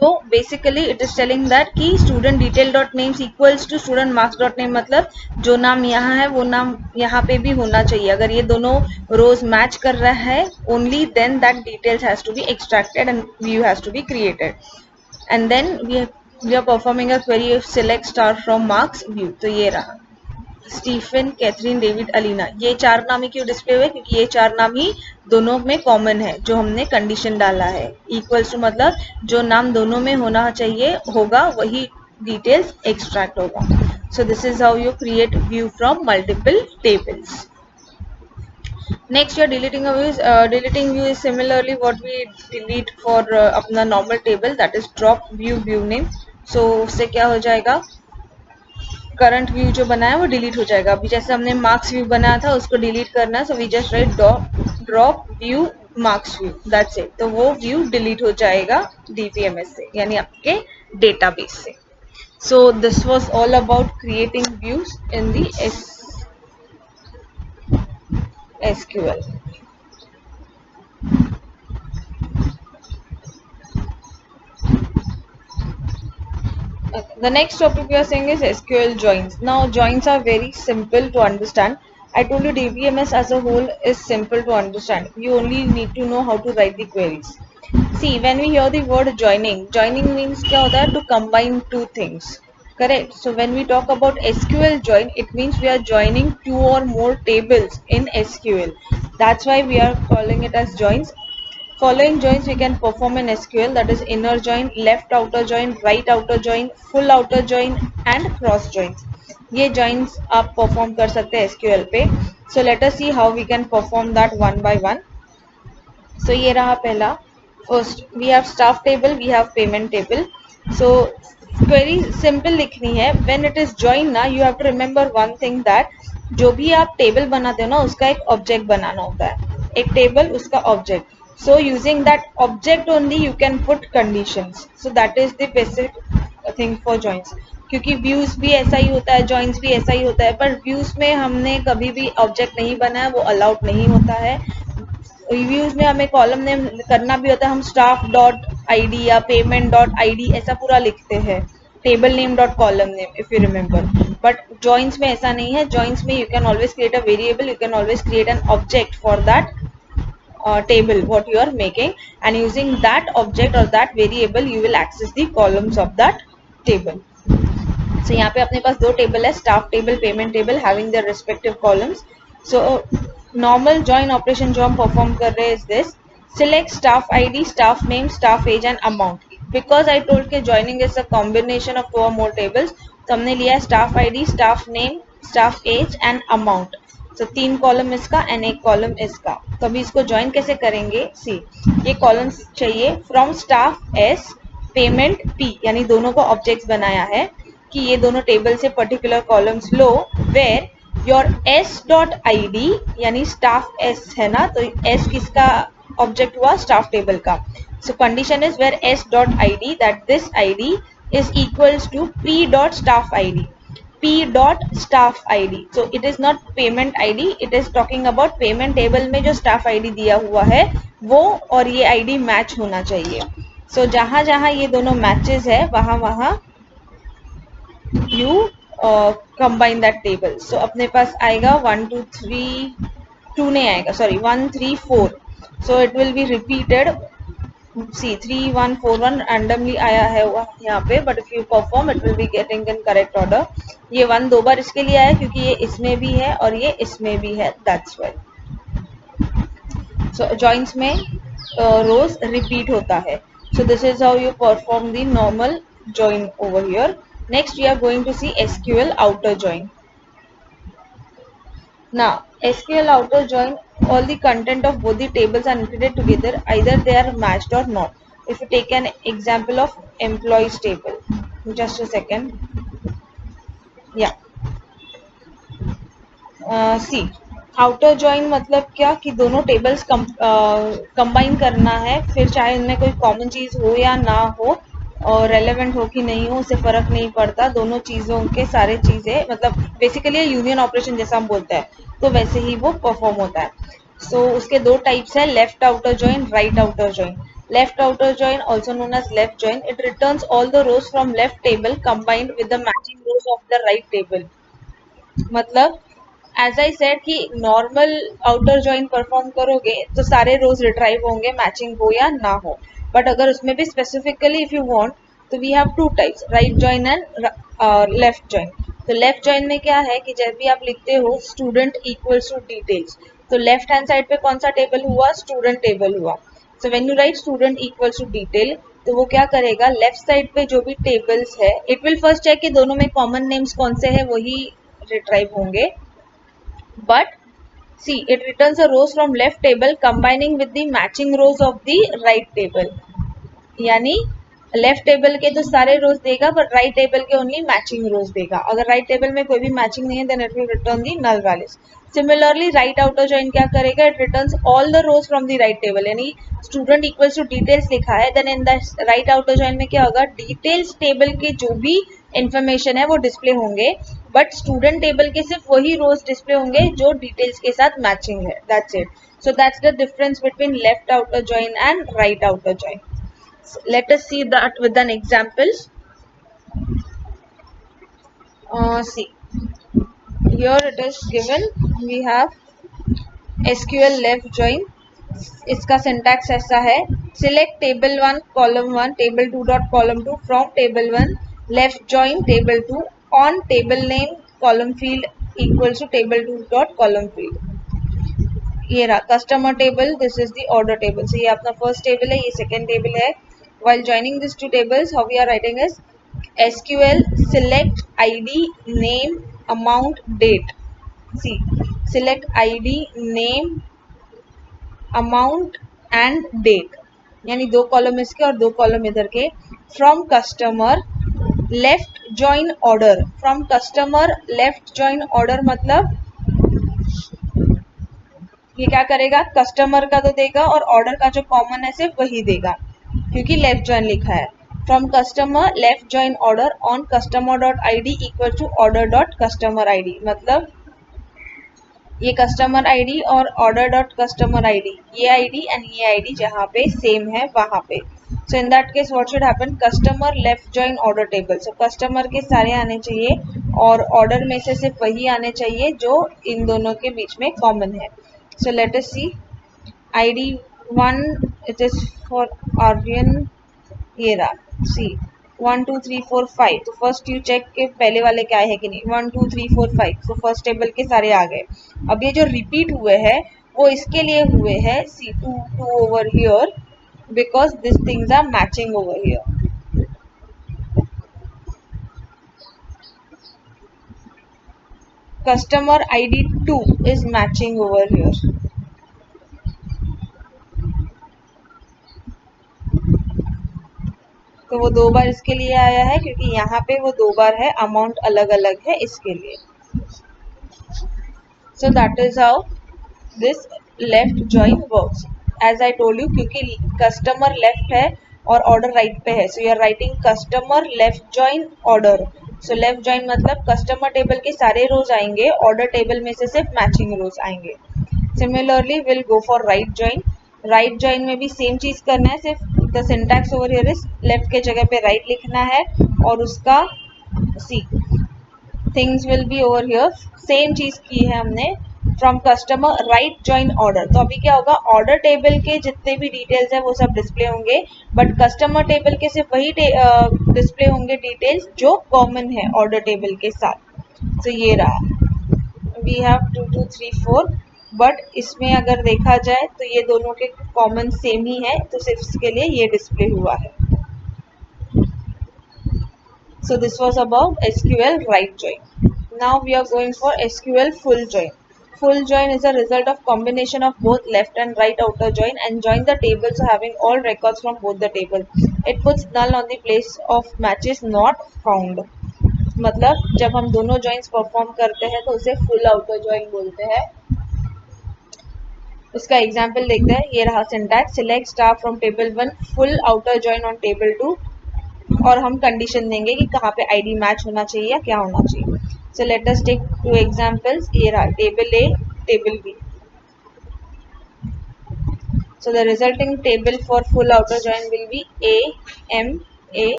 तो basically it is telling that कि student detail dot names equals to student marks dot name, मतलब जो नाम यहाँ है वो नाम यहाँ पे भी होना चाहिए. अगर ये दोनों रोज मैच कर रहा है only then that details has to be extracted and view has to be created. And then we are performing a query select star from marks view. तो ये रहा स्टीफन, कैथरीन, डेविड, अलीना. ये चार नाम ही क्यों डिस्प्ले हुए? क्योंकि ये चार नाम ही दोनों में कॉमन है जो हमने कंडीशन डाला है. इक्वल्स टू मतलब जो नाम दोनों में होना चाहिए होगा वही डिटेल्स एक्सट्रैक्ट होगा. So this is how you create view from multiple tables. Next, you're deleting a view. Deleting view is similarly what we delete for अपना normal table, that is drop view name. So उससे क्या हो जाएगा? Current view जो बना है वो delete हो जाएगा. अभी जैसे हमने मार्क्स व्यू बनाया था उसको डिलीट करना है. So we just write drop view marks view, that's it. तो वो व्यू डिलीट हो जाएगा डीबीएमएस से, यानी आपके डेटाबेस से. So this was all about creating views in the SQL. The next topic we are saying is SQL joins. Now joins are very simple to understand. I told you DBMS as a whole is simple to understand. You only need to know how to write the queries. See, when we hear the word joining means क्या होता है? To combine two things. Correct. So when we talk about SQL join, it means we are joining two or more tables in SQL. That's why we are calling it as joins. Following joins we can perform in SQL, that is inner join, left outer join, right outer join, full outer join and cross joins. ये joins आप perform कर सकते हैं SQL पे. So let us see how we can perform that one by one. So ये रहा पहला. First we have staff table, we have payment table. So query simple लिखनी है. When it is join ना, you have to remember one thing that जो भी आप table बनाते हो ना उसका एक object बनाना होता है. एक table उसका object. So using that object only you can put conditions. So that is the basic thing for joins. क्योंकि views भी ऐसा ही होता है, joins भी ऐसा ही होता है, पर views में हमने कभी भी object नहीं बनाया, वो allowed नहीं होता है. रिव्यूज में हमें कॉलम नेम करना भी होता है, हम स्टाफ डॉट आईडी या पेमेंट डॉट आईडी ऐसा पूरा लिखते हैं, table name dot column name if you remember. But joins में ऐसा नहीं है. जॉइंस में you can always create a variable, you can always create an object for that table what you are making, and using that object or that variable you will access the columns of that table. So यहाँ पे अपने पास दो table है, staff table, payment table, having their respective columns. So normal join operation जो हम perform कर रहे हैं is this: select staff ID, staff name, staff age and amount. Because I told के joining is a combination of two और more tables, तो हमने लिया staff ID, staff name, staff age and amount. तो तीन कॉलम इसका and एक column इसका. तो अभी इसको ज्वाइन कैसे करेंगे? सी, ये कॉलम्स चाहिए from staff S, payment P, यानी दोनों को ऑब्जेक्ट्स बनाया है कि ये दोनों टेबल से पर्टिकुलर कॉलम्स लो, where your S dot I D, यानी स्टाफ एस है ना, तो एस किसका ऑब्जेक्ट हुआ? स्टाफ टेबल का. So condition is where S dot I D, that this I D is equals to P dot staff I D. P dot staff ID. So it is not payment ID. It is talking about payment table में जो staff ID दिया हुआ है वो और ये ID match होना चाहिए. So जहाँ जहाँ ये दोनों मैचेस है वहाँ वहाँ you combine that table. So अपने पास आएगा 1 2 3 2 नहीं आएगा, sorry 1 3 4. So it will be repeated. See 3 1 4 1 randomly आया है यहाँ पे, but if you perform it will be getting in correct order. ये 1 दो बार इसके लिए आया क्योंकि ये इसमें भी है और ये इसमें भी है, that's why. So joins में rows repeat होता है. So this is how you perform the normal join over here. Next we are going to see SQL outer join. Now SQL outer join, all the content of both the tables are included together, either they are matched or not. If you take an example of employees table, just a second. Yeah, see, outer join मतलब क्या कि दोनों tables combine करना है, फिर चाहे उनमें कोई कॉमन चीज हो या ना हो और रेलेवेंट हो कि नहीं हो उससे फर्क नहीं पड़ता. दोनों चीजों के सारे चीजें मतलब बेसिकली यूनियन ऑपरेशन जैसा हम बोलते हैं तो वैसे ही वो परफॉर्म होता है. सो उसके दो टाइप्स है, left outer join, right outer join. Left outer join, also known as left join, it returns all the rows from left table combined with the matching rows of the right table. मतलब as I said कि normal outer join perform करोगे तो सारे रोज retrieve होंगे matching हो या ना हो, बट अगर उसमें भी स्पेसिफिकली इफ यू वांट तो we have two types, right join and left join. तो लेफ्ट जॉइन में क्या है कि जब भी आप लिखते हो स्टूडेंट इक्वल्स टू डिटेल्स, तो लेफ्ट हैंड साइड पे कौन सा टेबल हुआ, स्टूडेंट टेबल हुआ. So when you write student equals to detail, तो वो क्या करेगा, लेफ्ट साइड पे जो भी टेबल्स है इट विल फर्स्ट चेक कि दोनों में कॉमन नेम्स कौन से है, वही रिट्राइव होंगे. But see, it returns the rows from left table combining with the matching rows of the right table. यानी लेफ्ट टेबल के तो सारे रोज देगा बट राइट टेबल के ओनली मैचिंग रोज देगा. अगर राइट टेबल में कोई भी मैचिंग नहीं है then it will return the null values. Similarly right outer join क्या करेगा, it returns all the rows from the right table. यानी स्टूडेंट इक्वल्स टू डिटेल्स लिखा है, then in the right outer join में क्या होगा, डिटेल्स टेबल के जो भी इंफॉर्मेशन है वो डिस्प्ले होंगे, बट स्टूडेंट टेबल के सिर्फ वही रोज डिस्प्ले होंगे जो डिटेल्स के साथ मैचिंग है. That's it. So that's the difference between left outer join and right outer join. Let us see that with an example. See, here it is given. We have SQL left join. इसका syntax ऐसा है, select table 1 column 1 table 2 dot column 2 from table 1, left join table 2 on table name column field equals to table 2 dot column field. ये रहा customer table, this is the order table. So ये अपना first table है, ये second table है. while joining these two tables, how we are writing is SQL select ID name amount date. See, select ID name amount and date, यानी दो column इसके और दो कॉलम इधर के. From customer left join order, from customer left join order मतलब ये क्या करेगा, कस्टमर का तो देगा और ऑर्डर का जो कॉमन है सिर्फ वही देगा क्योंकि लेफ्ट जॉइन लिखा है. From customer left join order on customer dot I D equal to order dot customer I D. मतलब ये कस्टमर आईडी और ऑर्डर डॉट कस्टमर आईडी, ये आईडी एंड ये आईडी जहाँ पे सेम है वहां पे. So in that case what should happen, customer left join order table. So customer के सारे आने चाहिए और ऑर्डर में से सिर्फ वही आने चाहिए जो इन दोनों के बीच में कॉमन है. So let us see ID 1 it is for Aryan. ये रहा, सी 1 2 3 4 5. तो फर्स्ट यू चेक के पहले वाले क्या है कि नहीं. 1 2 3 4 5. तो फर्स्ट टेबल के सारे आ गए. अब ये जो रिपीट हुए हैं वो इसके लिए हुए हैं, C 2 over here because this things are matching over here. Customer ID 2 is matching over here. तो वो दो बार इसके लिए आया है क्योंकि यहाँ पे वो दो बार है, अमाउंट अलग अलग है इसके लिए. So that is how this left join works. As I told you क्योंकि कस्टमर लेफ्ट है और ऑर्डर राइट पे है, so you are writing customer left join order. So left join मतलब कस्टमर टेबल के सारे रोज आएंगे, ऑर्डर टेबल में से सिर्फ मैचिंग रोज आएंगे. Similarly will go for right join. Right join में भी सेम चीज करना है, सिर्फ the syntax over here is left के जगह पे राइट लिखना है और उसका see things will be over here. Same चीज की है हमने. From customer right join order, तो अभी क्या होगा, ऑर्डर टेबल के जितने भी डिटेल्स है वो सब डिस्प्ले होंगे बट कस्टमर टेबल के सिर्फ वही डिस्प्ले होंगे डिटेल्स जो कॉमन है ऑर्डर टेबल के साथ. तो ये रहा, वी हैव 2 2 3 4. बट इसमें अगर देखा जाए तो ये दोनों के कॉमन सेम ही है, तो सिर्फ इसके लिए ये डिस्प्ले हुआ है. So this was about SQL right join. Now we are going for SQL full join. Full join is a result of combination of both left and right outer join and join the tables having all records from both the table. It puts null on the place of matches not found. मतलब जब हम दोनों joins perform करते हैं तो उसे full outer join बोलते हैं. उसका एग्जाम्पल देखते हैं. ये रहा syntax, select star from table 1 full outer join on table 2 और हम कंडीशन देंगे कि कहाँ पे आईडी मैच होना चाहिए या क्या होना चाहिए. So let us take two examples. ये रहा table A table B. So the resulting table for full outer join will be A, M, A,